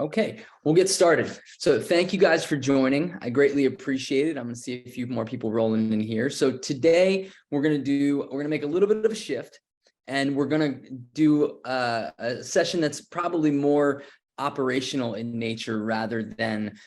Okay, we'll get started. So thank you guys for joining. I greatly appreciate it. I'm going to see a few more people rolling in here. So today we're going to make a little bit of a shift, and we're going to do a session that's probably more operational in nature rather than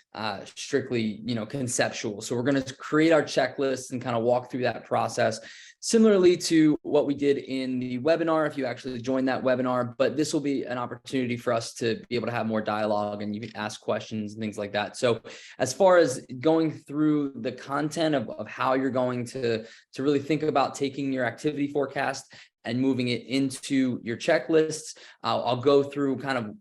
strictly, conceptual. So we're going to create our checklists and kind of walk through that process, similarly to what we did in the webinar, if you actually joined that webinar. But this will be an opportunity for us to be able to have more dialogue, and you can ask questions and things like that. So as far as going through the content of how you're going to really think about taking your activity forecast and moving it into your checklists, I'll go through kind of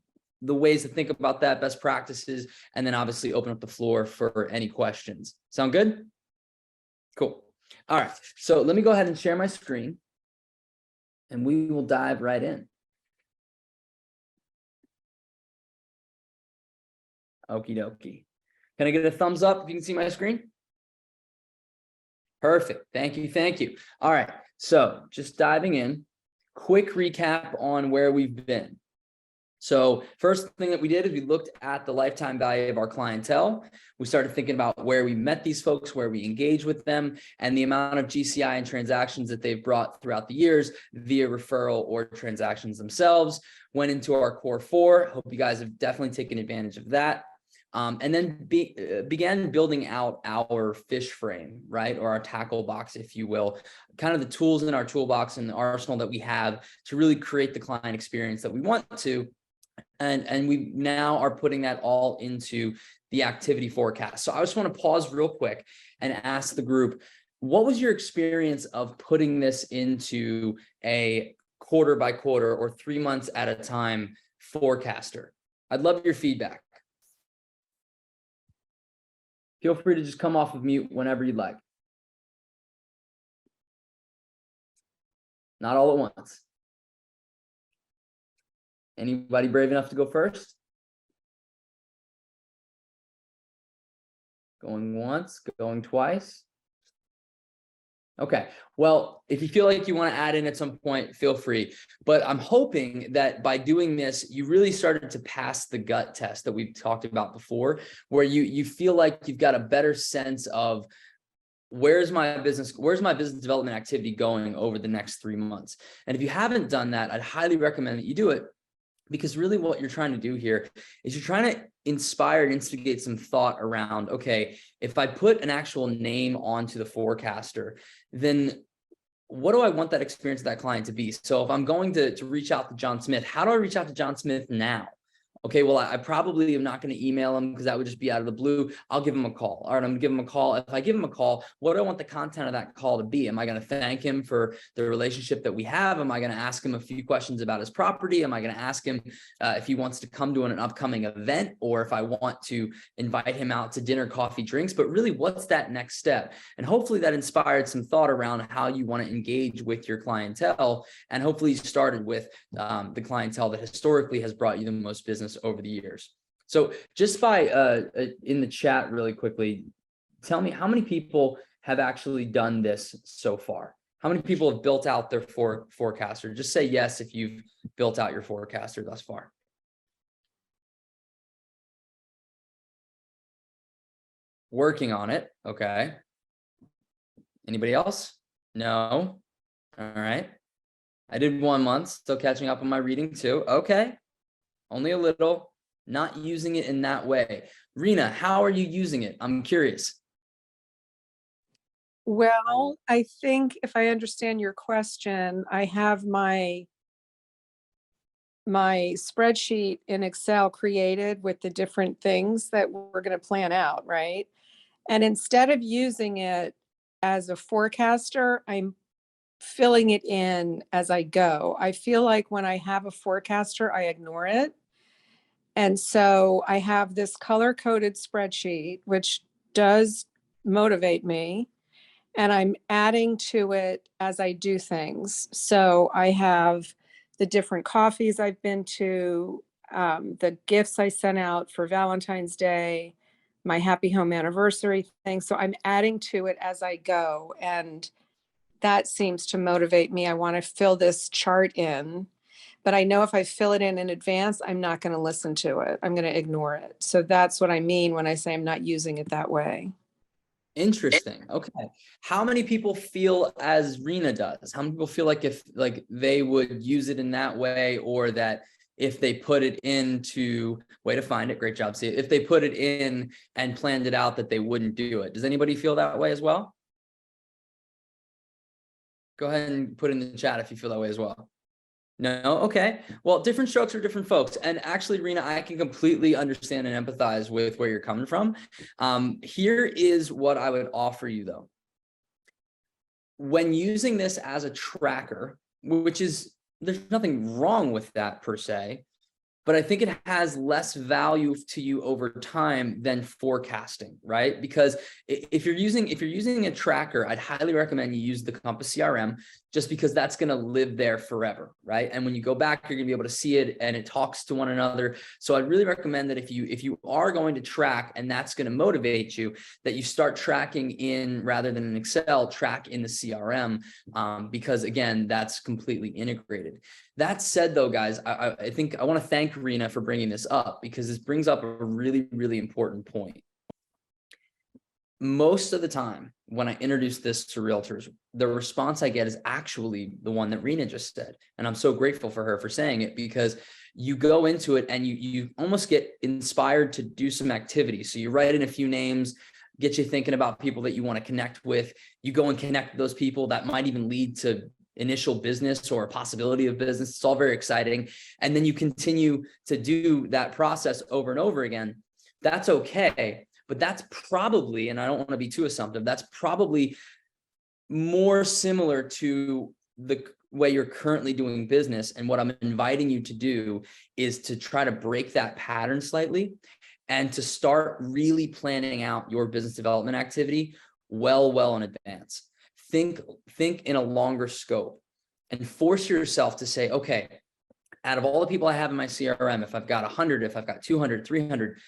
the ways to think about that, best practices, and then obviously open up the floor for any questions. Sound good? Cool. All right, so let me go ahead and share my screen, and we will dive right in. Okie dokie. Can I get a thumbs up if you can see my screen? Perfect. Thank you. Thank you. All right, so just diving in, quick recap on where we've been. So first thing that we did is we looked at the lifetime value of our clientele. We started thinking about where we met these folks, where we engage with them, and the amount of GCI and transactions that they've brought throughout the years via referral or transactions themselves. Went into our core four. Hope you guys have definitely taken advantage of that. And then began building out our fish frame, right? Or our tackle box, if you will, kind of the tools in our toolbox and the arsenal that we have to really create the client experience that we want to. And we now are putting that all into the activity forecast. So I just want to pause real quick and ask the group, what was your experience of putting this into a quarter by quarter or 3 months at a time forecaster? I'd love your feedback. Feel free to just come off of mute whenever you'd like. Not all at once. Anybody brave enough to go first? Going once, going twice. Okay, well, if you feel like you want to add in at some point, feel free. But I'm hoping that by doing this, you really started to pass the gut test that we've talked about before, where you feel like you've got a better sense of where's my business development activity going over the next 3 months. And if you haven't done that, I'd highly recommend that you do it. Because really what you're trying to do here is you're trying to inspire and instigate some thought around, okay, if I put an actual name onto the forecaster, then what do I want that experience of that client to be? So if I'm going to reach out to John Smith, how do I reach out to John Smith now? Okay, well, I probably am not going to email him because that would just be out of the blue. I'll give him a call. All right, I'm going to give him a call. If I give him a call, what do I want the content of that call to be? Am I going to thank him for the relationship that we have? Am I going to ask him a few questions about his property? Am I going to ask him if he wants to come to an upcoming event, or if I want to invite him out to dinner, coffee, drinks? But really, what's that next step? And hopefully that inspired some thought around how you want to engage with your clientele. And hopefully you started with the clientele that historically has brought you the most business over the years. So just by in the chat really quickly, tell me how many people have actually done this so far? How many people have built out their forecaster? Just say yes if you've built out your forecaster thus far. Working on it. Okay. Anybody else? No. All right. I did 1 month, still catching up on my reading too. Okay. Only a little. Not using it in that way. Rena, how are you using it? I'm curious. Well, I think if I understand your question, I have my spreadsheet in Excel created with the different things that we're going to plan out, right? And instead of using it as a forecaster, I'm filling it in as I go. I feel like when I have a forecaster, I ignore it. And so I have this color-coded spreadsheet, which does motivate me, and I'm adding to it as I do things. So I have the different coffees I've been to, the gifts I sent out for Valentine's Day, my happy home anniversary thing. So I'm adding to it as I go, and that seems to motivate me. I want to fill this chart in. but I know if I fill it in advance, I'm not going to listen to it. I'm going to ignore it. So that's what I mean when I say I'm not using it that way. Interesting. Okay. How many people feel as Rena does? How many people feel like if like they would use it in that way, or that if they put it into, way to find it, great job, see, if they put it in and planned it out, that they wouldn't do it? Does anybody feel that way as well? Go ahead and put in the chat if you feel that way as well. No? Okay. Well, different strokes for different folks. And actually, Rena, I can completely understand and empathize with where you're coming from. Here is what I would offer you, though. When using this as a tracker, which is, there's nothing wrong with that per se, but I think it has less value to you over time than forecasting, right? Because if you're using a tracker, I'd highly recommend you use the Compass CRM, just because that's going to live there forever, right? And when you go back, you're going to be able to see it, and it talks to one another. So I'd really recommend that if you are going to track, and that's going to motivate you, that you start tracking in, rather than in Excel, track in the CRM, because again, that's completely integrated. That said, though, guys, I think I want to thank Rena for bringing this up, because this brings up a really, really important point. Most of the time when I introduce this to realtors, the response I get is actually the one that Rena just said. And I'm so grateful for her for saying it, because you go into it and you almost get inspired to do some activity. So you write in a few names, get you thinking about people that you want to connect with. You go and connect with those people. That might even lead to initial business or a possibility of business. It's all very exciting. And then you continue to do that process over and over again. That's okay. But that's probably, and I don't want to be too assumptive, that's probably more similar to the way you're currently doing business. And what I'm inviting you to do is to try to break that pattern slightly, and to start really planning out your business development activity well in advance. Think in a longer scope, and force yourself to say, okay, out of all the people I have in my CRM, if I've got 100, if I've got 200, 300,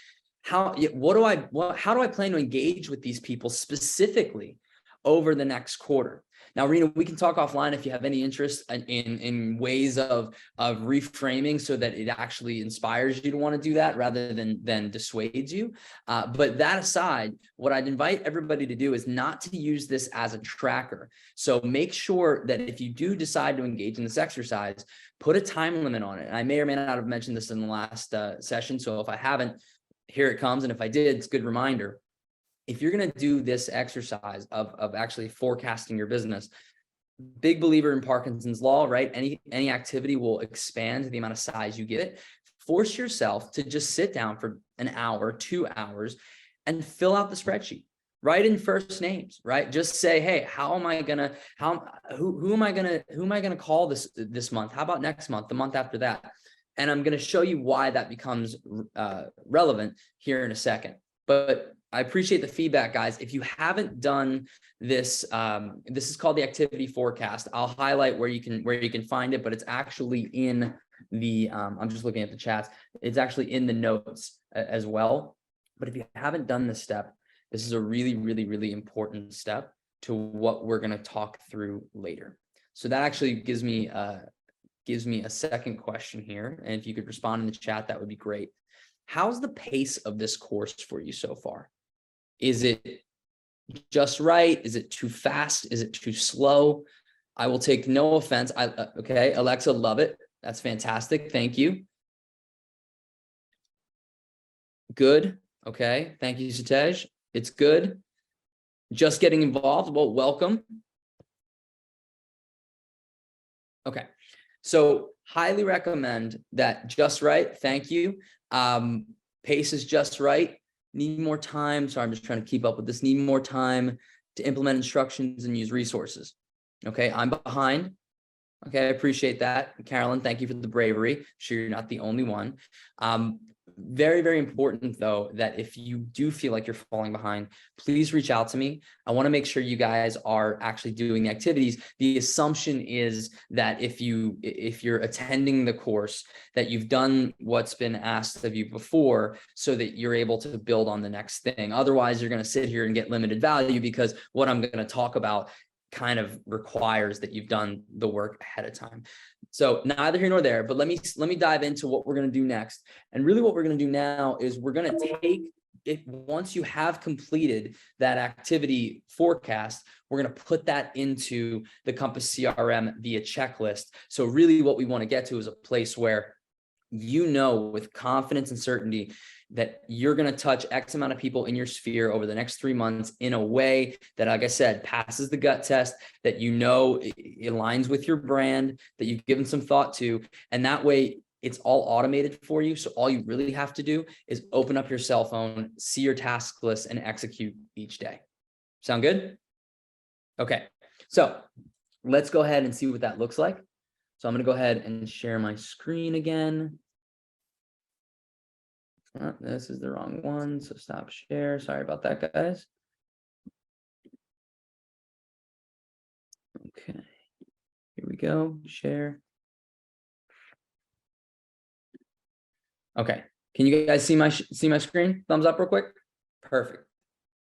how do I plan to engage with these people specifically over the next quarter? Now, Rena, we can talk offline if you have any interest in ways of reframing, so that it actually inspires you to want to do that rather than dissuades you. But that aside, what I'd invite everybody to do is not to use this as a tracker. So make sure that if you do decide to engage in this exercise, put a time limit on it. And I may or may not have mentioned this in the last session. So if I haven't, here it comes. And if I did, it's a good reminder. If you're going to do this exercise of actually forecasting your business, big believer in Parkinson's law, right? Any activity will expand the amount of size you give it. Force yourself to just sit down for an hour, 2 hours, and fill out the spreadsheet. Write in first names, right? Just say, hey, who am I gonna call this month? How about next month, the month after that? And I'm going to show you why that becomes relevant here in a second. But I appreciate the feedback, guys. If you haven't done this, this is called the activity forecast. I'll highlight where you can find it, but it's actually in the, I'm just looking at the chats. It's actually in the notes as well. But if you haven't done this step, this is a really, really, really important step to what we're going to talk through later. So that actually gives me a second question here. And if you could respond in the chat, that would be great. How's the pace of this course for you so far? Is it just right? Is it too fast? Is it too slow? I will take no offense. Okay, Alexa, love it. That's fantastic. Thank you. Good. Okay. Thank you, Satej. It's good. Just getting involved. Well, welcome. Okay. So highly recommend that. Just right. Thank you. Pace is just right. Need more time. Sorry, I'm just trying to keep up with this. Need more time to implement instructions and use resources. Okay. I'm behind. Okay. I appreciate that. Carolyn, thank you for the bravery. I'm sure you're not the only one. Very, very important, though, that if you do feel like you're falling behind, please reach out to me. I want to make sure you guys are actually doing the activities. The assumption is that if you're attending the course, that you've done what's been asked of you before, so that you're able to build on the next thing. Otherwise, you're going to sit here and get limited value, because what I'm going to talk about kind of requires that you've done the work ahead of time. So neither here nor there, but let me dive into what we're going to do next. And really what we're going to do now is we're going to take it, once you have completed that activity forecast, we're going to put that into the Compass CRM via checklist. So really what we want to get to is a place where you know with confidence and certainty that you're going to touch X amount of people in your sphere over the next 3 months in a way that, like I said, passes the gut test, that you know aligns with your brand, that you've given some thought to, and that way it's all automated for you. So all you really have to do is open up your cell phone, see your task list, and execute each day. Sound good? Okay, so let's go ahead and see what that looks like. So I'm going to go ahead and share my screen again. Oh, this is the wrong one, so stop share. Sorry about that, guys. Okay, here we go, share. Okay, can you guys see my screen? Thumbs up real quick. Perfect.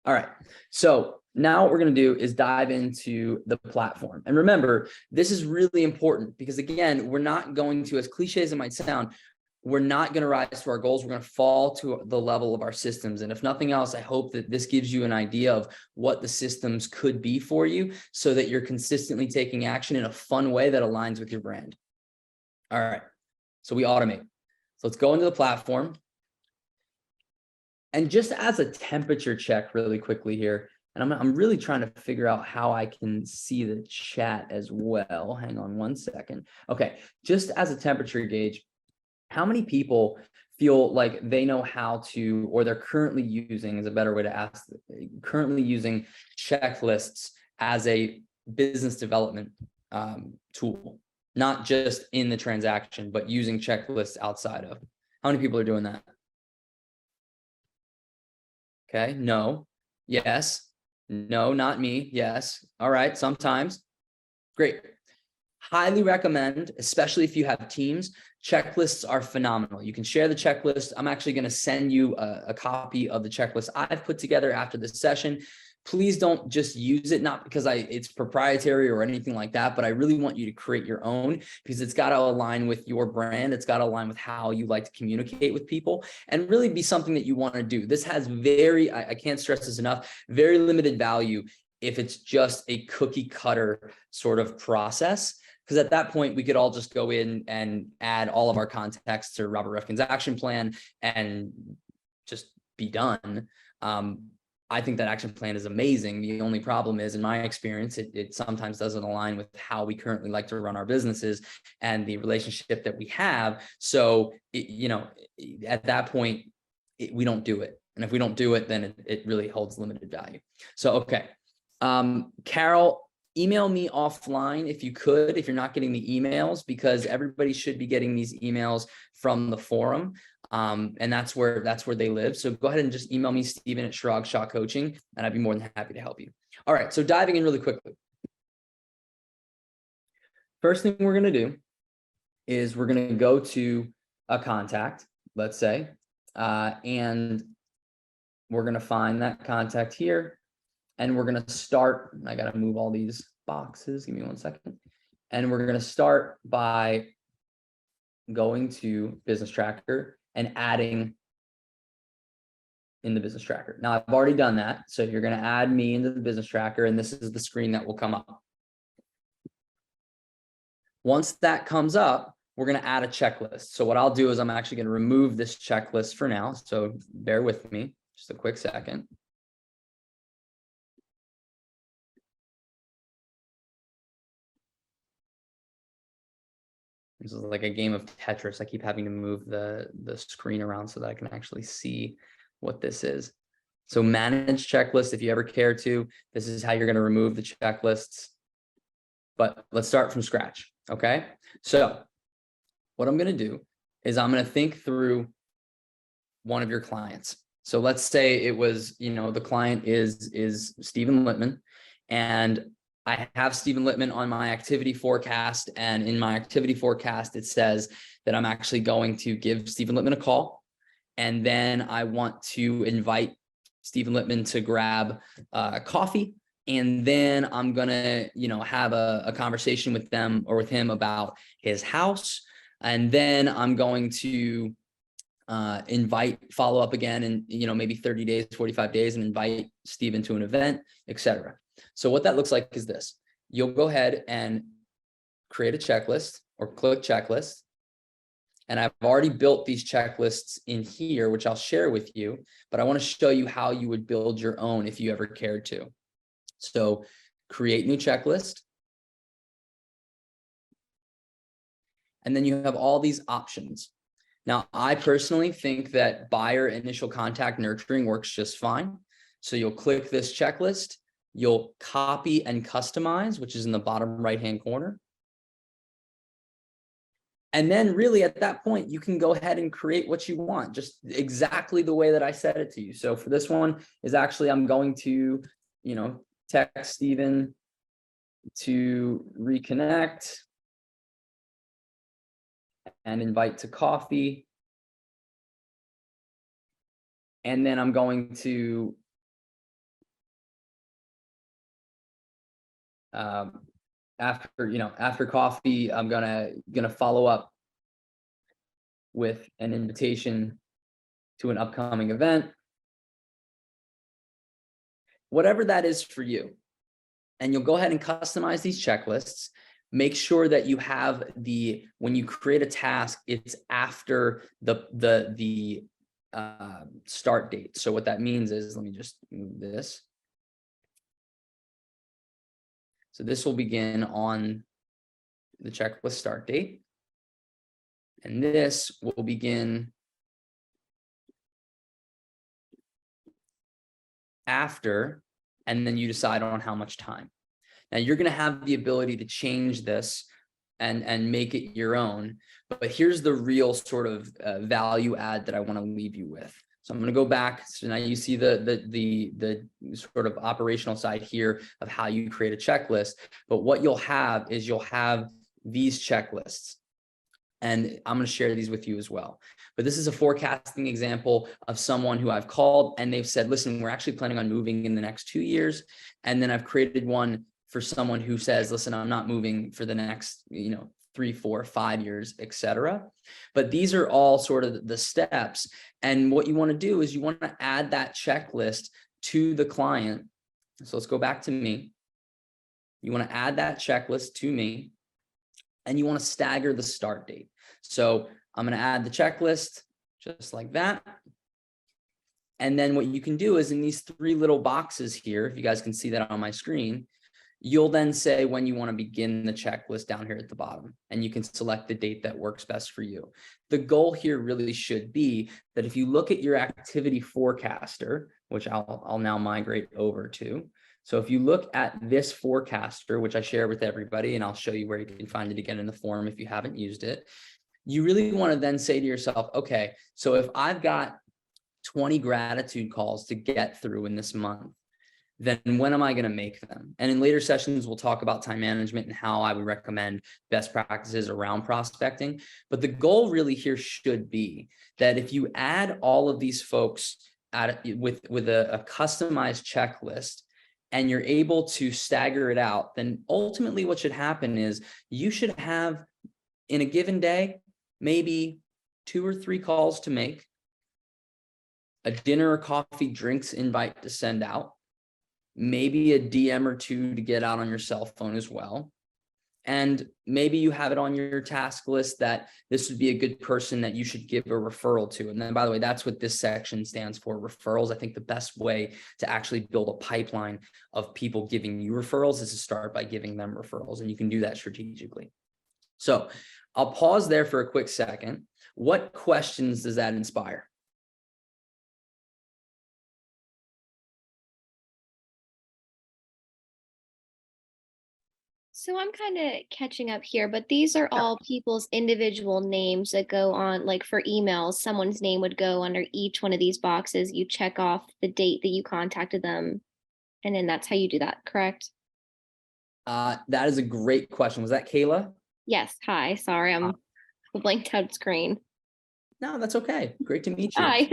All right, so now what we're going to do is dive into the platform. And remember, this is really important because, again, we're not going to, as cliche as it might sound, we're not going to rise to our goals. We're going to fall to the level of our systems. And if nothing else, I hope that this gives you an idea of what the systems could be for you so that you're consistently taking action in a fun way that aligns with your brand. All right, so we automate. So let's go into the platform. And just as a temperature check really quickly here, and I'm really trying to figure out how I can see the chat as well. Hang on one second. Okay, just as a temperature gauge, how many people feel like they know how to, or they're currently using, is a better way to ask, currently using checklists as a business development tool, not just in the transaction, but using checklists outside of? How many people are doing that? Okay, no, yes, no, not me, yes. All right, sometimes. Great. Highly recommend, especially if you have teams, checklists are phenomenal. You can share the checklist. I'm actually going to send you a copy of the checklist I've put together after this session. Please don't just use it, not because it's proprietary or anything like that, but I really want you to create your own because it's got to align with your brand. It's got to align with how you like to communicate with people and really be something that you want to do. This has I can't stress this enough, very limited value if it's just a cookie cutter sort of process. Because at that point, we could all just go in and add all of our context to Robert Reffkin's action plan and just be done. I think that action plan is amazing. The only problem is, in my experience, it sometimes doesn't align with how we currently like to run our businesses and the relationship that we have. So, at that point, we don't do it. And if we don't do it, then it really holds limited value. So, okay. Carol, email me offline if you could, if you're not getting the emails, because everybody should be getting these emails from the forum. And that's where they live. So go ahead and just email me, Steven at Chirag Shah Coaching, and I'd be more than happy to help you. All right, so diving in really quickly. First thing we're going to do is we're going to go to a contact, let's say, and we're going to find that contact here. And we're going to start, I got to move all these boxes. Give me one second. And we're going to start by going to Business Tracker and adding in the Business Tracker. Now, I've already done that. So you're going to add me into the Business Tracker, and this is the screen that will come up. Once that comes up, we're going to add a checklist. So what I'll do is I'm actually going to remove this checklist for now. So bear with me just a quick second. This is like a game of Tetris. I keep having to move the screen around so that I can actually see what this is. So manage checklist if you ever care to. This is how you're going to remove the checklists. But let's start from scratch. Okay. So what I'm going to do is I'm going to think through one of your clients. So let's say it was, the client is Stephen Littman, and I have Stephen Littman on my activity forecast. And in my activity forecast, it says that I'm actually going to give Stephen Littman a call. And then I want to invite Stephen Littman to grab coffee And then I'm gonna, have a conversation with them or with him about his house. And then I'm going to follow up again in, maybe 30 days, 45 days, and invite Steven to an event, etc. So what that looks like is this. You'll go ahead and create a checklist or click checklist. And I've already built these checklists in here, which I'll share with you, but I want to show you how you would build your own if you ever cared to. So create new checklist. And then you have all these options. Now, I personally think that buyer initial contact nurturing works just fine. So you'll click this checklist, you'll copy and customize, which is in the bottom right-hand corner. And then really at that point, you can go ahead and create what you want, just exactly the way that I said it to you. So for this one is actually, I'm going to, text Steven to reconnect and invite to coffee. And then I'm going to after coffee, I'm gonna follow up with an invitation to an upcoming event, whatever that is for you. And you'll go ahead and customize these checklists. Make sure that you have when you create a task, it's after the start date. So what that means is, let me just move this. So this will begin on the checklist start date. And this will begin after, and then you decide on how much time. Now you're going to have the ability to change this and make it your own. But here's the real sort of value add that I want to leave you with. So I'm going to go back. So now you see the sort of operational side here of how you create a checklist. But what you'll have is you'll have these checklists. And I'm going to share these with you as well. But this is a forecasting example of someone who I've called and they've said, listen, we're actually planning on moving in the next 2 years. And then I've created one for someone who says, listen, I'm not moving for the next, 3, 4, 5 years, etc. But these are all sort of the steps. And what you want to do is you want to add that checklist to the client. So let's go back to me. You want to add that checklist to me and you want to stagger the start date. So I'm going to add the checklist just like that. And then what you can do is in these 3 little boxes here, if you guys can see that on my screen, you'll then say when you want to begin the checklist down here at the bottom, and you can select the date that works best for you. The goal here really should be that if you look at your activity forecaster, which I'll now migrate over to. So if you look at this forecaster, which I share with everybody, and I'll show you where you can find it again in the form if you haven't used it, you really want to then say to yourself, okay, so if I've got 20 gratitude calls to get through in this month, then when am I going to make them? And in later sessions, we'll talk about time management and how I would recommend best practices around prospecting. But the goal really here should be that if you add all of these folks with a customized checklist, and you're able to stagger it out, then ultimately what should happen is you should have in a given day, maybe 2 or 3 calls to make, a dinner or coffee drinks invite to send out, maybe a DM or 2 to get out on your cell phone as well. And maybe you have it on your task list that this would be a good person that you should give a referral to. And then, by the way, that's what this section stands for, referrals. I think the best way to actually build a pipeline of people giving you referrals is to start by giving them referrals. And you can do that strategically. So I'll pause there for a quick second. What questions does that inspire? So I'm kind of catching up here, but these are all people's individual names that go on, like for emails, someone's name would go under each one of these boxes. You check off the date that you contacted them, and then that's how you do that, correct? That is a great question. Was that Kayla? Yes. Hi. Sorry, I'm a blanked out screen. No, that's okay. Great to meet you. Hi.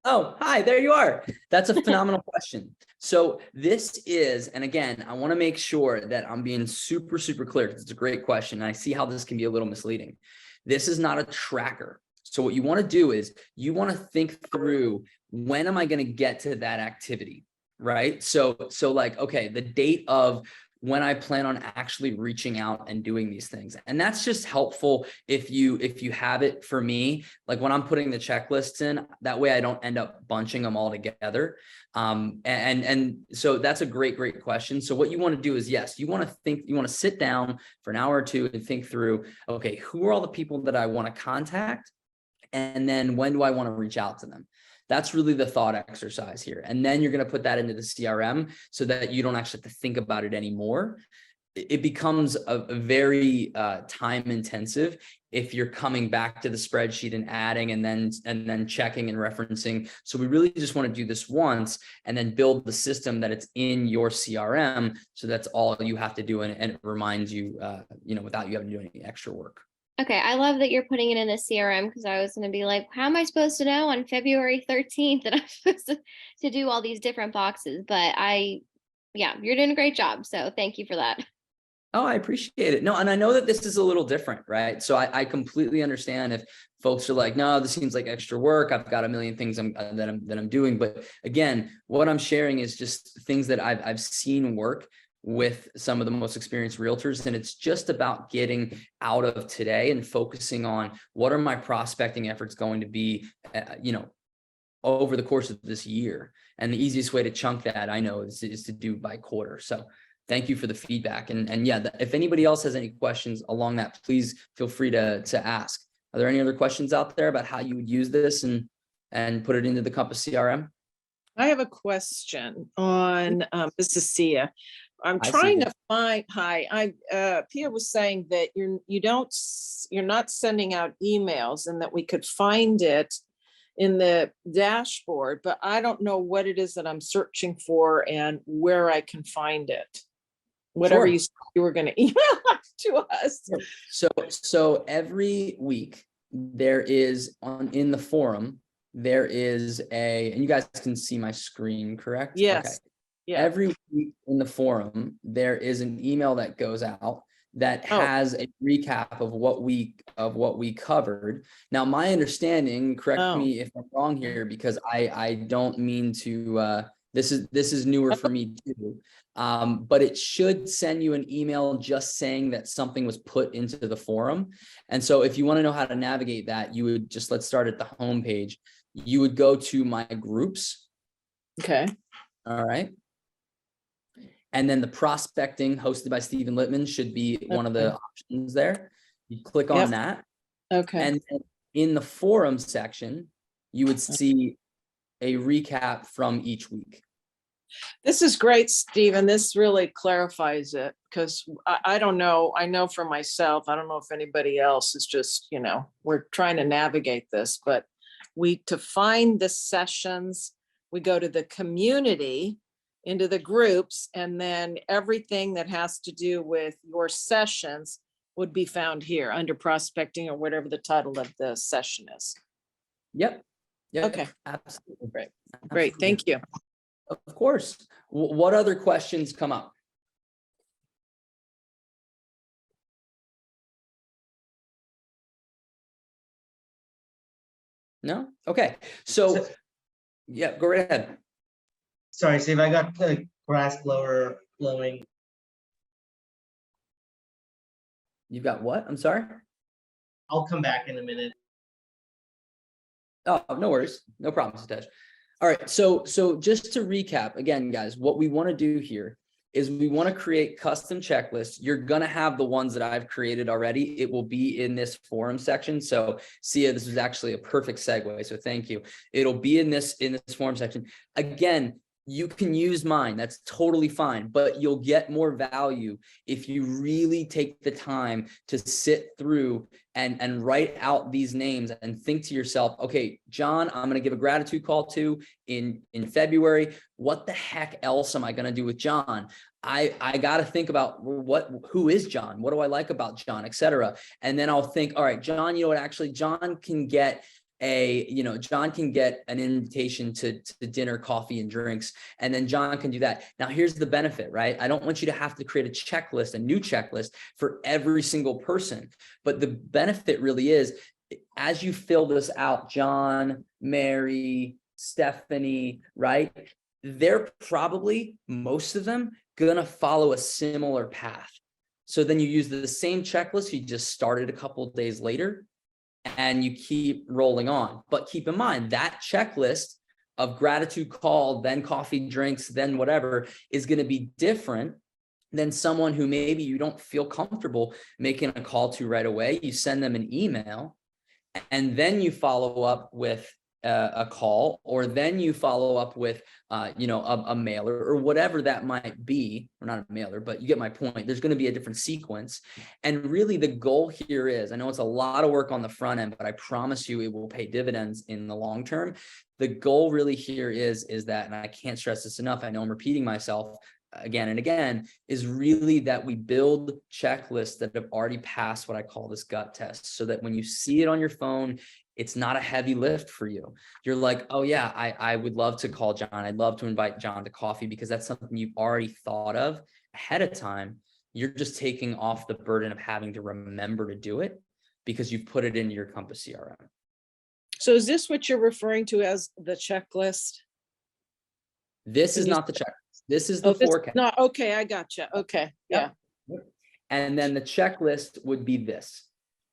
Oh, hi, there you are. That's a phenomenal question. So this is, and again, I want to make sure that I'm being super, super clear because it's a great question. And I see how this can be a little misleading. This is not a tracker. So what you want to do is you want to think through, when am I going to get to that activity, right? So like, okay, the date of when I plan on actually reaching out and doing these things. And that's just helpful if you have it. For me, like when I'm putting the checklists in, that way I don't end up bunching them all together. And so that's a great question. So what you want to do is, yes, you want to sit down for an hour or two and think through, okay, who are all the people that I want to contact? And then when do I want to reach out to them? That's really the thought exercise here. And then you're going to put that into the CRM so that you don't actually have to think about it anymore. It becomes a very time intensive if you're coming back to the spreadsheet and adding and then checking and referencing. So we really just want to do this once and then build the system that it's in your CRM. So that's all you have to do. And it reminds you, without you having to do any extra work. Okay, I love that you're putting it in a CRM, because I was going to be like, how am I supposed to know on February 13th that I'm supposed to do all these different boxes? But you're doing a great job. So thank you for that. Oh, I appreciate it. No, and I know that this is a little different, right? So I completely understand if folks are like, no, this seems like extra work. I've got a million things that I'm doing. But again, what I'm sharing is just things that I've seen work with some of the most experienced realtors. And it's just about getting out of today and focusing on what are my prospecting efforts going to be, over the course of this year. And the easiest way to chunk that, I know, is to do by quarter. So thank you for the feedback. And yeah, if anybody else has any questions along that, please feel free to ask. Are there any other questions out there about how you would use this and put it into the Compass CRM? I have a question on, this is Sia. I'm Hi, trying Sia. to find, Pia was saying that you're not sending out emails and that we could find it in the dashboard, but I don't know what it is that I'm searching for and where I can find it. Whatever Sure. you said you were going to email to us. So every week there is in the forum, there is and you guys can see my screen, correct? Yes. Okay. Yeah. Every week in the forum, there is an email that goes out that has a recap of what we covered. Now, my understanding, correct me if I'm wrong here, because I don't mean to, this is newer for me too. But it should send you an email just saying that something was put into the forum. And so if you want to know how to navigate that, you would just, let's start at the home page. You would go to my groups. Okay. All right. And then the prospecting hosted by Stephen Littman should be one of the options there. You click on that. Okay. And in the forum section, you would see a recap from each week. This is great, Stephen. This really clarifies it, because I don't know. I know for myself, I don't know if anybody else is just, we're trying to navigate this, but to find the sessions, we go to the community, into the groups, and then everything that has to do with your sessions would be found here under prospecting, or whatever the title of the session is. Yep. Okay. Absolutely. Great. Absolutely. Great. Thank you. Of course. What other questions come up? No? Okay. So yeah, go right ahead. Sorry, Steve, I got the grass blower blowing. You've got what? I'm sorry. I'll come back in a minute. Oh, no worries. No problem, Satish. All right. So just to recap again, guys, what we want to do here is we want to create custom checklists. You're going to have the ones that I've created already. It will be in this forum section. So Sia, this was actually a perfect segue. So thank you. It'll be in this forum section. Again, you can use mine. That's totally fine, but you'll get more value if you really take the time to sit through and write out these names and think to yourself, okay, John, I'm going to give a gratitude call to in February. What the heck else am I going to do with John? I got to think about who is John? What do I like about John, et cetera. And then I'll think, all right, John, you know what, actually John can get John can get an invitation to dinner, coffee, and drinks, and then John can do that. Now, here's the benefit, right? I don't want you to have to create a checklist, a new checklist for every single person. But the benefit really is, as you fill this out, John, Mary, Stephanie, right? They're probably, most of them, gonna follow a similar path. So then you use the same checklist you just started a couple of days later, and you keep rolling on. But keep in mind that checklist of gratitude call, then coffee, drinks, then whatever, is going to be different than someone who maybe you don't feel comfortable making a call to right away. You send them an email, and then you follow up with a call, or then you follow up with a mailer or whatever that might be, or not a mailer, but you get my point. There's going to be a different sequence. And really the goal here is, I know it's a lot of work on the front end, but I promise you it will pay dividends in the long term. The goal really here is that, and I can't stress this enough, I know I'm repeating myself again and again, is really that we build checklists that have already passed what I call this gut test, so that when you see it on your phone, it's not a heavy lift for you. You're like, oh yeah, I would love to call John. I'd love to invite John to coffee, because that's something you've already thought of ahead of time. You're just taking off the burden of having to remember to do it because you've put it into your Compass CRM. So is this what you're referring to as the checklist? This is not the checklist. This is the forecast. No, okay, I gotcha. Okay, yeah. And then the checklist would be this.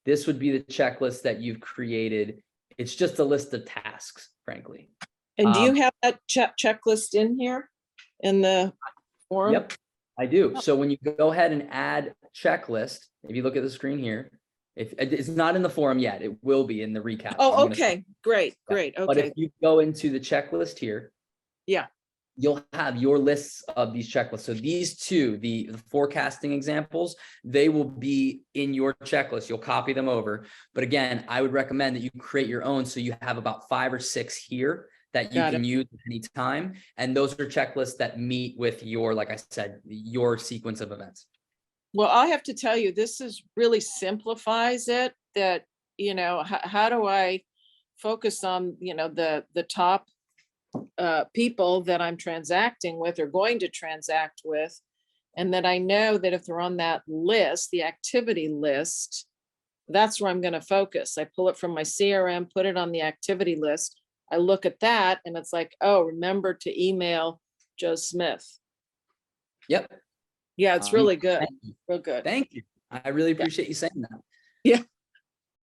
This would be the checklist that you've created. It's just a list of tasks, frankly. And do you have that checklist in here in the forum? Yep, I do. So when you go ahead and add checklist, if you look at the screen here, if it's not in the forum yet, it will be in the recap. Oh, okay, great. Okay. But if you go into the checklist here, yeah, you'll have your lists of these checklists. So these two, the forecasting examples, they will be in your checklist. You'll copy them over. But again, I would recommend that you create your own. So you have about 5 or 6 here that you can use at any time. And those are checklists that meet with your, like I said, your sequence of events. Well, I have to tell you, this is really simplifies it, that, how do I focus on, the top people that I'm transacting with or going to transact with, and that I know that if they're on that list, the activity list, that's where I'm going to focus. I pull it from my CRM, put it on the activity list. I look at that and it's like, oh, remember to email Joe Smith. Yep. Yeah, it's really good. Real good. Thank you. I really appreciate you saying that. Yeah.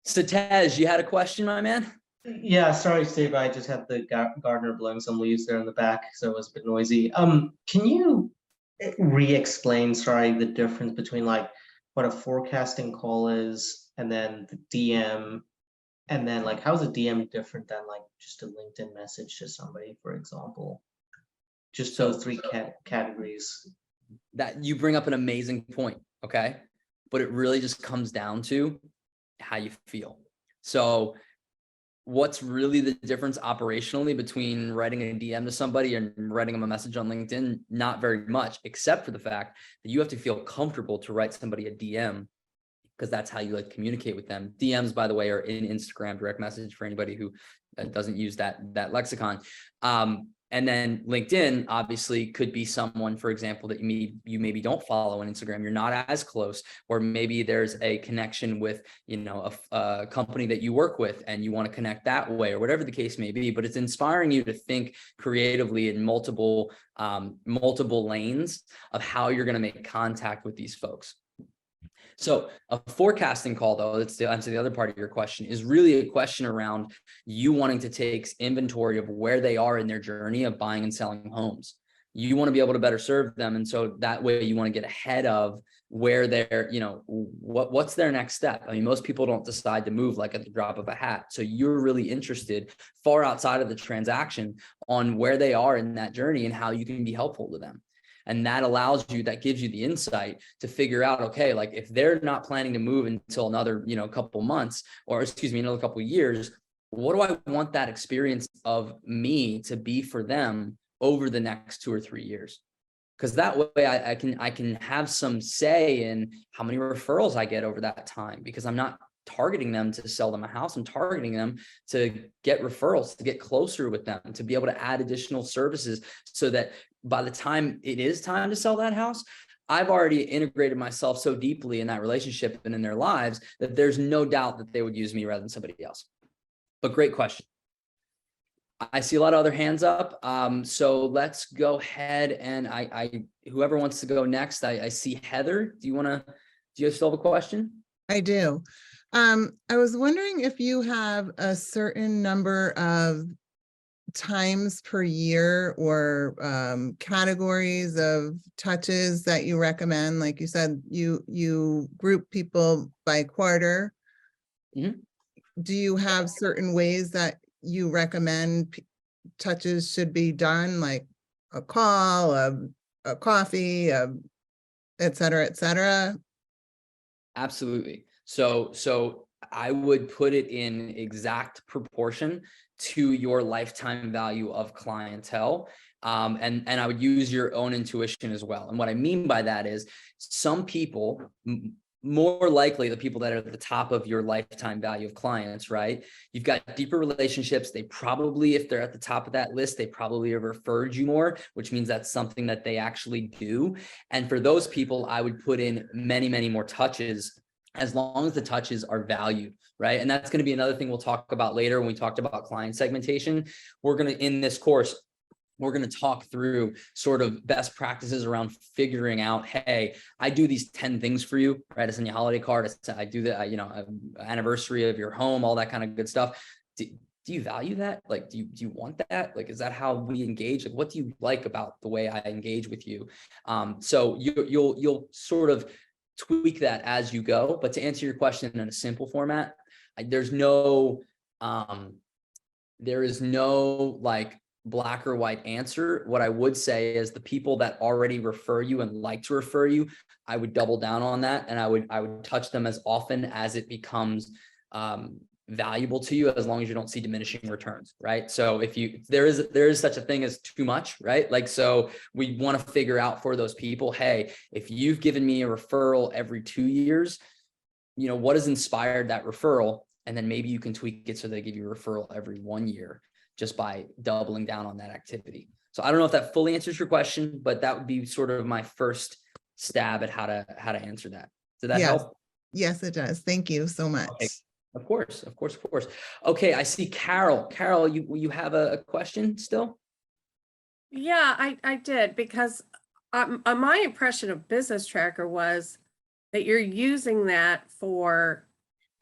So Tej, you had a question, my man? Yeah, sorry, Steve. I just had the gardener blowing some leaves there in the back, so it was a bit noisy. Can you re-explain, the difference between like what a forecasting call is and then the DM, and then like how's a DM different than like just a LinkedIn message to somebody, for example? Just those three categories. That you bring up an amazing point, okay? But it really just comes down to how you feel. So what's really the difference operationally between writing a DM to somebody and writing them a message on LinkedIn? Not very much, except for the fact that you have to feel comfortable to write somebody a DM, because that's how you like communicate with them. DMs, by the way, are in Instagram direct message for anybody who doesn't use that lexicon. And then LinkedIn obviously could be someone, for example, that you maybe don't follow on Instagram. You're not as close, or maybe there's a connection with, a company that you work with and you want to connect that way, or whatever the case may be. But it's inspiring you to think creatively in multiple lanes of how you're going to make contact with these folks. So a forecasting call, though, that's to answer the other part of your question, is really a question around you wanting to take inventory of where they are in their journey of buying and selling homes. You want to be able to better serve them. And so that way you want to get ahead of where they're, what's their next step. I mean, most people don't decide to move like at the drop of a hat. So you're really interested far outside of the transaction on where they are in that journey and how you can be helpful to them. And that gives you the insight to figure out, okay, like if they're not planning to move until another, couple months, or another couple of years, what do I want that experience of me to be for them over the next 2 or 3 years? Because that way I can have some say in how many referrals I get over that time, because I'm not targeting them to sell them a house. I'm targeting them to get referrals, to get closer with them, to be able to add additional services so that by the time it is time to sell that house, I've already integrated myself so deeply in that relationship and in their lives that there's no doubt that they would use me rather than somebody else. But great question. I see a lot of other hands up. So let's go ahead and whoever wants to go next, I see Heather. Do you still have a question? I do. I was wondering if you have a certain number of times per year or categories of touches that you recommend. Like you said, you group people by quarter. Mhm. Do you have certain ways that you recommend touches should be done, like a call, a coffee, et cetera, et cetera? Absolutely. So I would put it in exact proportion to your lifetime value of clientele. And I would use your own intuition as well. And what I mean by that is some people, more likely the people that are at the top of your lifetime value of clients, right? You've got deeper relationships. They probably, if they're at the top of that list, they probably have referred you more, which means that's something that they actually do. And for those people, I would put in many, many more touches as long as the touches are valued, right? And that's going to be another thing we'll talk about later when we talked about client segmentation. We're going to, in this course, we're going to talk through sort of best practices around figuring out, hey, I do these 10 things for you, right? I send you a holiday card. I do that, anniversary of your home, all that kind of good stuff. Do you value that? Like, do you want that? Like, is that how we engage? Like, what do you like about the way I engage with you? So you'll sort of tweak that as you go. But to answer your question in a simple format, there is no like black or white answer. What I would say is the people that already refer you and like to refer you, I would double down on that. And I would touch them as often as it becomes valuable to you, as long as you don't see diminishing returns, right? So if there is such a thing as too much, right? Like, so we want to figure out for those people, hey, if you've given me a referral every 2 years, what has inspired that referral? And then maybe you can tweak it so they give you a referral every 1 year just by doubling down on that activity. So I don't know if that fully answers your question, but that would be sort of my first stab at how to answer that. Did that help? Yes, it does. Thank you so much. Okay. Of course. Okay, I see Carol. Carol, you have a question still? Yeah, I did, because my impression of Business Tracker was that you're using that for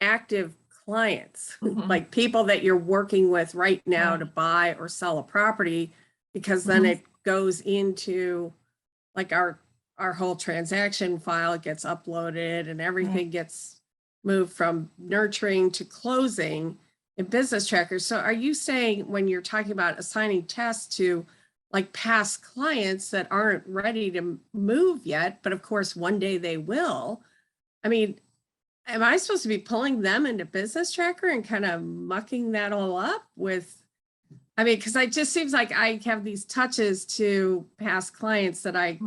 active clients, like people that you're working with right now to buy or sell a property, because then it goes into like our whole transaction file gets uploaded and everything gets moved from nurturing to closing in Business Tracker. So are you saying when you're talking about assigning tasks to like past clients that aren't ready to move yet, but of course one day they will, I mean, am I supposed to be pulling them into Business Tracker and kind of mucking that all up with, because it just seems like I have these touches to past clients that I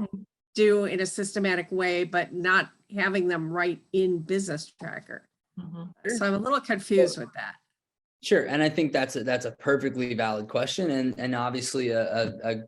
do in a systematic way, but not having them right in Business Tracker. So I'm a little confused with that. Sure. And I think that's a perfectly valid question and obviously a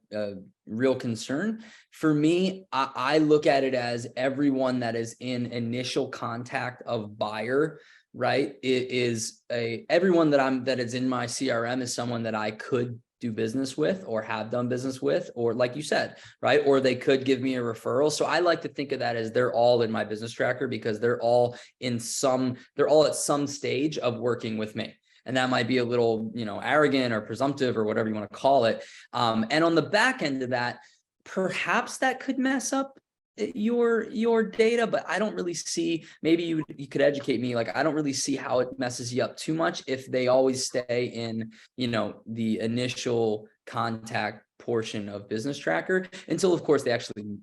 real concern. For me, I look at it as everyone that is in initial contact of buyer, right? It is everyone that is in my CRM is someone that I could do business with or have done business with, or like you said, right? Or they could give me a referral. So I like to think of that as they're all in my Business Tracker because they're all at some stage of working with me. And that might be a little, arrogant or presumptive or whatever you want to call it. And on the back end of that, perhaps that could mess up your data, but I don't really see, maybe you could educate me. Like, I don't really see how it messes you up too much if they always stay in, the initial contact portion of Business Tracker until, of course, they actually,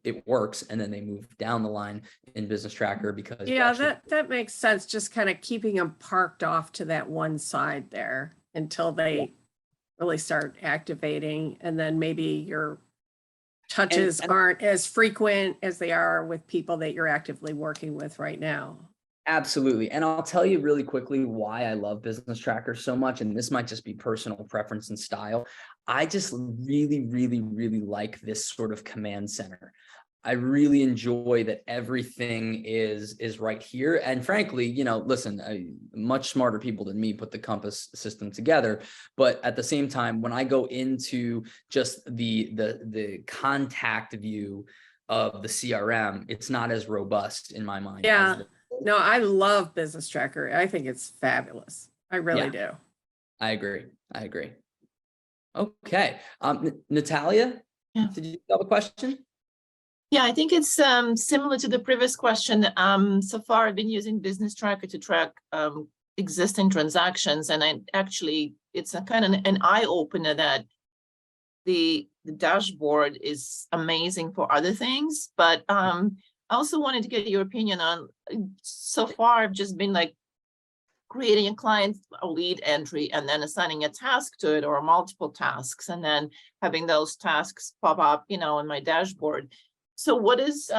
it works. And then they move down the line in Business Tracker because. Yeah, that makes sense. Just kind of keeping them parked off to that one side there until they really start activating. And then maybe your touches aren't as frequent as they are with people that you're actively working with right now. Absolutely. And I'll tell you really quickly why I love business trackers so much. And this might just be personal preference and style. I just really, really, really like this sort of command center. I really enjoy that everything is right here. And frankly, you know, listen, much smarter people than me put the Compass system together. But at the same time, when I go into just the contact view of the CRM, it's not as robust in my mind. Yeah. No, I love Business Tracker. I think it's fabulous. I really do. I agree. Okay. Natalia, Yeah. did you have a question? Yeah, I think it's similar to the previous question. So far, I've been using Business Tracker to track existing transactions, and it's a kind of an eye opener that the dashboard is amazing for other things. But I also wanted to get your opinion on. So far, I've just been like creating a lead entry and then assigning a task to it or multiple tasks, and then having those tasks pop up, in my dashboard. So what is,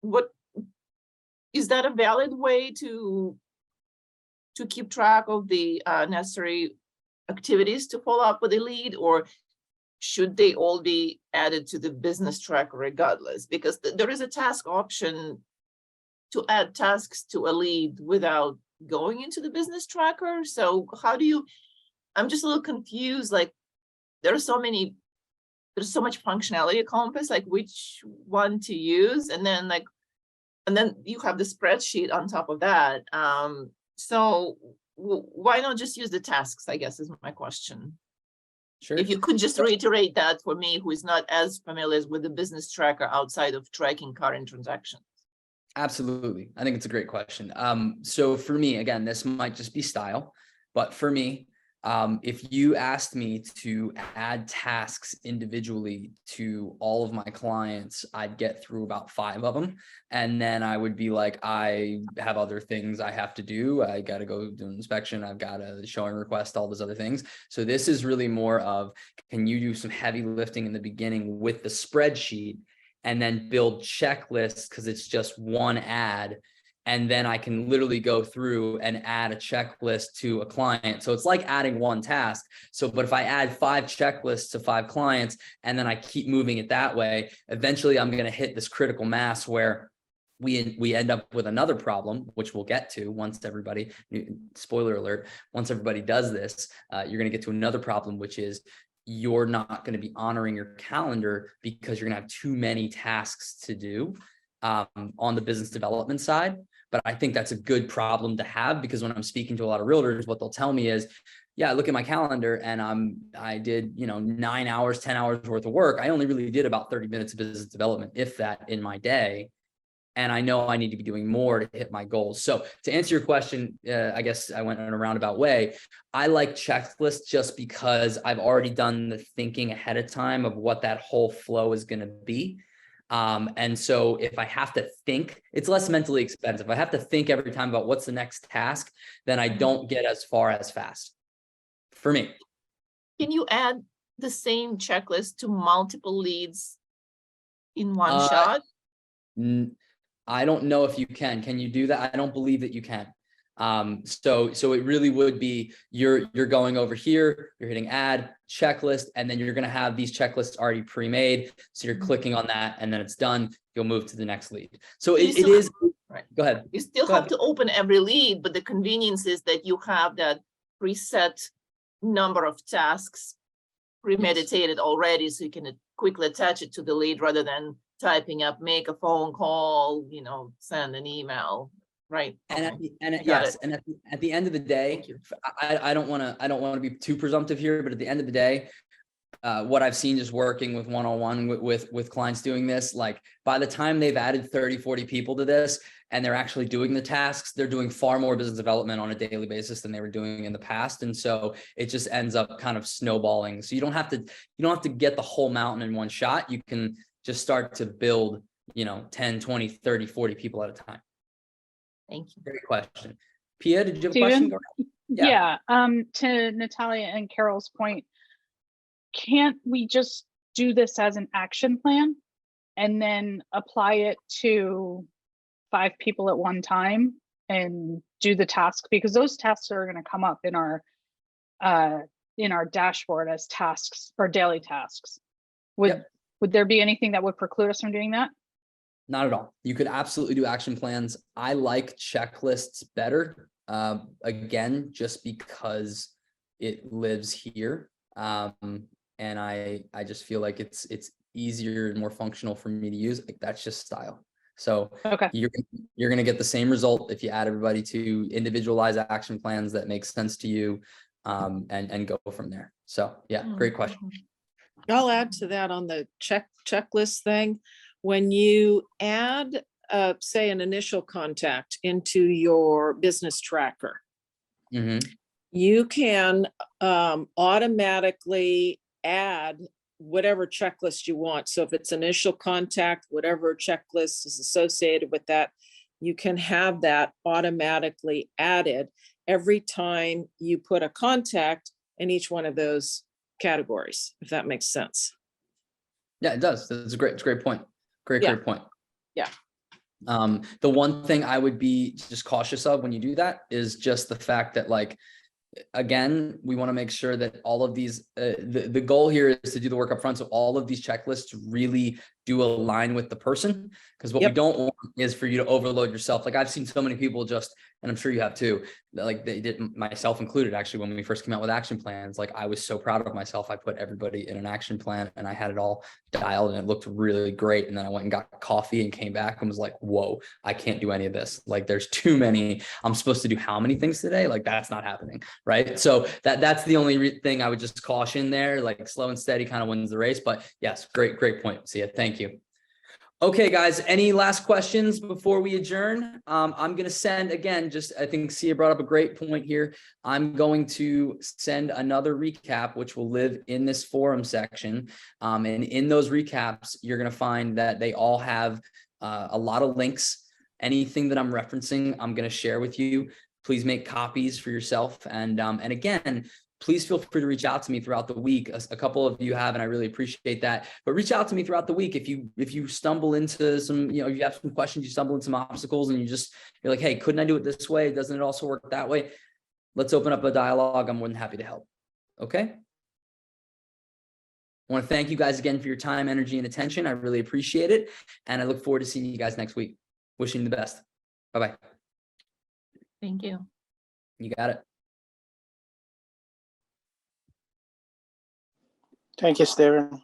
what is that a valid way to keep track of the necessary activities to follow up with a lead, or should they all be added to the business tracker regardless? Because there is a task option to add tasks to a lead without going into the business tracker. So I'm just a little confused, like there's so much functionality at Compass, like which one to use, and then you have the spreadsheet on top of that. So why not just use the tasks, I guess is my question. Sure. If you could just reiterate that for me, who is not as familiar with the business tracker outside of tracking current transactions. Absolutely. I think it's a great question. So for me, again, this might just be style, but for me, if you asked me to add tasks individually to all of my clients, I'd get through about 5 of them. And then I would be like, I have other things I have to do. I got to go do an inspection. I've got a showing request, all those other things. So this is really more of, can you do some heavy lifting in the beginning with the spreadsheet and then build checklists, because it's just one ad. And then I can literally go through and add a checklist to a client. So it's like adding one task. So, but if I add 5 checklists to 5 clients, and then I keep moving it that way, eventually I'm going to hit this critical mass where we end up with another problem, which we'll get to once everybody, spoiler alert, once everybody does this, you're going to get to another problem, which is you're not going to be honoring your calendar because you're going to have too many tasks to do on the business development side. But I think that's a good problem to have, because when I'm speaking to a lot of realtors, what they'll tell me is, yeah, I look at my calendar and I did, 9 hours, 10 hours worth of work. I only really did about 30 minutes of business development, if that, in my day. And I know I need to be doing more to hit my goals. So to answer your question, I guess I went in a roundabout way. I like checklists just because I've already done the thinking ahead of time of what that whole flow is going to be. And so if I have to think, it's less mentally expensive. If I have to think every time about what's the next task, then I don't get as far as fast for me. Can you add the same checklist to multiple leads in one shot? I don't know if you can. Can you do that? I don't believe that you can. So it really would be you're going over here, you're hitting add checklist, and then you're going to have these checklists already pre-made. So you're clicking on that and then it's done. You'll move to the next lead. So it is right. Go ahead. You still have to open every lead, but the convenience is that you have that preset number of tasks premeditated already, so you can quickly attach it to the lead rather than typing up, make a phone call, send an email. Right. And okay. At the end of the day, I don't want to be too presumptive here, but at the end of the day, what I've seen just working with one-on-one with clients doing this, like by the time they've added 30, 40 people to this and they're actually doing the tasks, they're doing far more business development on a daily basis than they were doing in the past. And so it just ends up kind of snowballing. So you don't have to get the whole mountain in one shot. You can just start to build, 10, 20, 30, 40 people at a time. Thank you. Great question. Pia, did you have a Steven? question? Yeah. To Natalia and Carol's point, can't we just do this as an action plan and then apply it to 5 people at one time and do the task, because those tasks are going to come up in our dashboard as tasks or daily tasks. Would there be anything that would preclude us from doing that? Not at all. You could absolutely do action plans. I like checklists better. Again, just because it lives here. And I just feel like it's easier and more functional for me to use. Like, that's just style. So Okay. you're going to get the same result if you add everybody to individualized action plans that make sense to you, and go from there. So yeah, great question. I'll add to that on the checklist thing. When you add, say, an initial contact into your business tracker, you can automatically add whatever checklist you want. So if it's initial contact, whatever checklist is associated with that, you can have that automatically added every time you put a contact in each one of those categories, if that makes sense. Yeah, it does. It's a great point. Great point. Yeah. The one thing I would be just cautious of when you do that is just the fact that, like, again, we want to make sure that all of these, the goal here is to do the work up front. So all of these checklists really do align with the person, because what we don't want is for you to overload yourself. Like, I've seen so many people just, and I'm sure you have too, like they did, myself included, actually, when we first came out with action plans, like I was so proud of myself. I put everybody in an action plan and I had it all dialed and it looked really great. And then I went and got coffee and came back and was like, whoa, I can't do any of this. Like, there's too many. I'm supposed to do how many things today? Like, that's not happening. Right. So that's the only thing I would just caution there. Like, slow and steady kind of wins the race. But yes, great point. See ya. Thank you. Okay, guys, any last questions before we adjourn? I'm going to send, again, I think Sia brought up a great point here. I'm going to send another recap, which will live in this forum section. And in those recaps, you're going to find that they all have a lot of links. Anything that I'm referencing, I'm going to share with you. Please make copies for yourself. And again, please feel free to reach out to me throughout the week. A couple of you have, and I really appreciate that. But reach out to me throughout the week if you stumble into some, if you have some questions, you stumble into some obstacles, and you're like, hey, couldn't I do it this way? Doesn't it also work that way? Let's open up a dialogue. I'm more than happy to help. Okay. I want to thank you guys again for your time, energy, and attention. I really appreciate it. And I look forward to seeing you guys next week. Wishing you the best. Bye-bye. Thank you. You got it. Thank you, Steven.